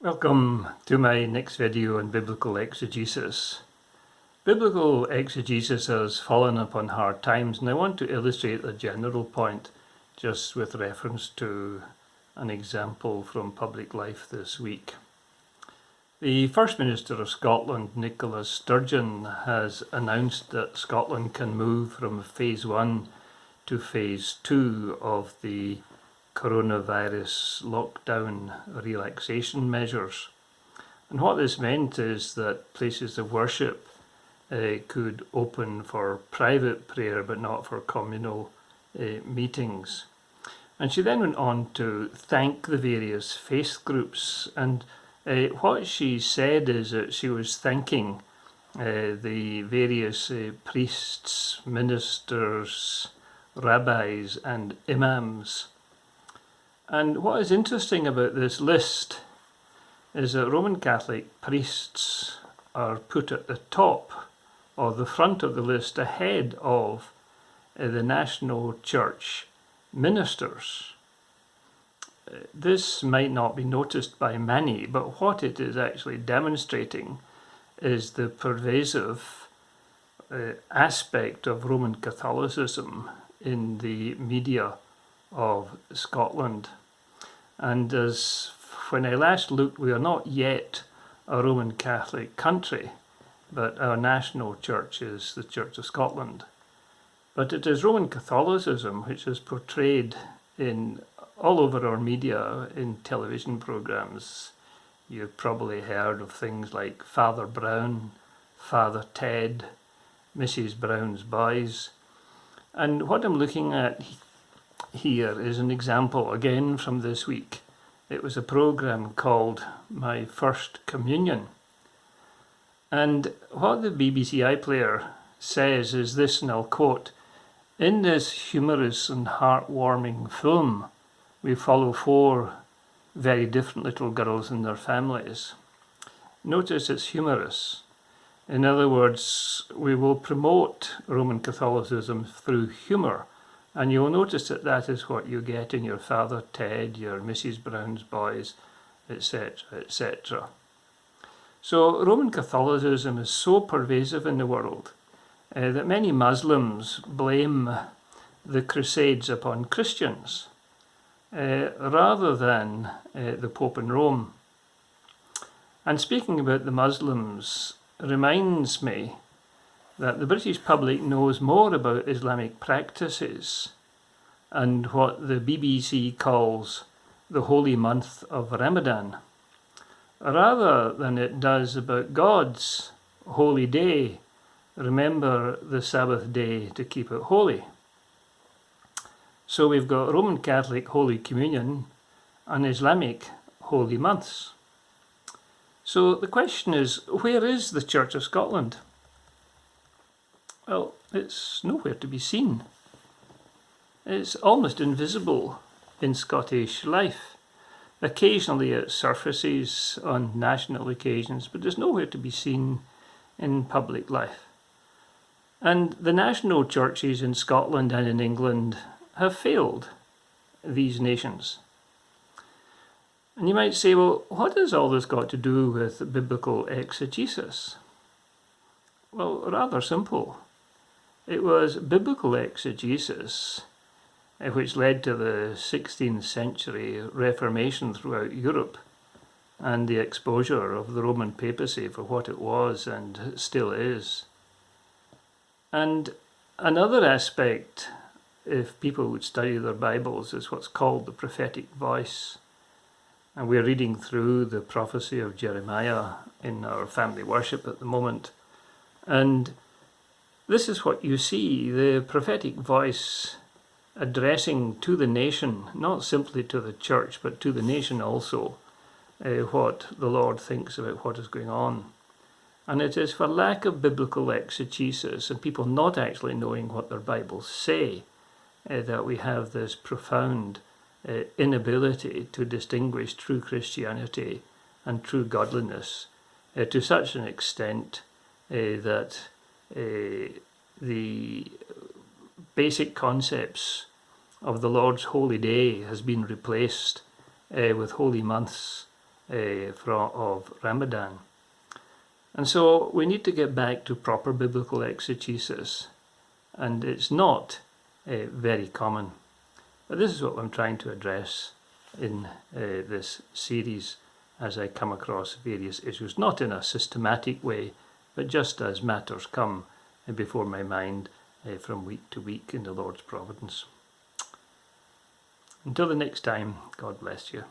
Welcome to my next video on biblical exegesis. Biblical exegesis has fallen upon hard times, and I want to illustrate a general point just with reference to an example from public life this week. The First Minister of Scotland, Nicola Sturgeon, has announced that Scotland can move from phase 1 to phase 2 of the coronavirus lockdown relaxation measures. And what this meant is that places of worship could open for private prayer but not for communal meetings. And she then went on to thank the various faith groups, and what she said is that she was thanking the various priests, ministers, rabbis and imams. And what is interesting about this list is that Roman Catholic priests are put at the top or the front of the list ahead of the National Church ministers. This might not be noticed by many, but what it is actually demonstrating is the pervasive aspect of Roman Catholicism in the media of Scotland. And as when I last looked, we are not yet a Roman Catholic country, but our national church is the Church of Scotland. But it is Roman Catholicism which is portrayed in all over our media, in television programs. You've probably heard of things like Father Brown, Father Ted, Mrs. Brown's Boys. And what I'm looking at here is an example again from this week. It was a program called My First Communion. And what the BBC iPlayer says is this, and I'll quote, "In this humorous and heartwarming film, we follow 4 very different little girls and their families." Notice it's humorous. In other words, we will promote Roman Catholicism through humour. And you'll notice that that is what you get in your Father Ted, your Mrs. Brown's Boys, etc., etc. So Roman Catholicism is so pervasive in the world that many Muslims blame the Crusades upon Christians rather than the Pope in Rome. And speaking about the Muslims reminds me that the British public knows more about Islamic practices and what the BBC calls the holy month of Ramadan, rather than it does about God's holy day. Remember the Sabbath day to keep it holy. So we've got Roman Catholic Holy Communion and Islamic holy months. So the question is, where is the Church of Scotland? Well, it's nowhere to be seen. It's almost invisible in Scottish life. Occasionally it surfaces on national occasions, but it's nowhere to be seen in public life. And the national churches in Scotland and in England have failed these nations. And you might say, well, what has all this got to do with biblical exegesis? Well, rather simple. It was biblical exegesis which led to the 16th century Reformation throughout Europe and the exposure of the Roman papacy for what it was and still is. And another aspect, if people would study their Bibles, is what's called the prophetic voice. And we're reading through the prophecy of Jeremiah in our family worship at the moment. And this is what you see, the prophetic voice addressing to the nation, not simply to the church, but to the nation also, what the Lord thinks about what is going on. And it is for lack of biblical exegesis and people not actually knowing what their Bibles say that we have this profound inability to distinguish true Christianity and true godliness to such an extent that the basic concepts of the Lord's holy day has been replaced with holy months of Ramadan. And so we need to get back to proper biblical exegesis, and it's not very common. But this is what I'm trying to address in this series as I come across various issues, not in a systematic way, but just as matters come before my mind from week to week in the Lord's providence. Until the next time, God bless you.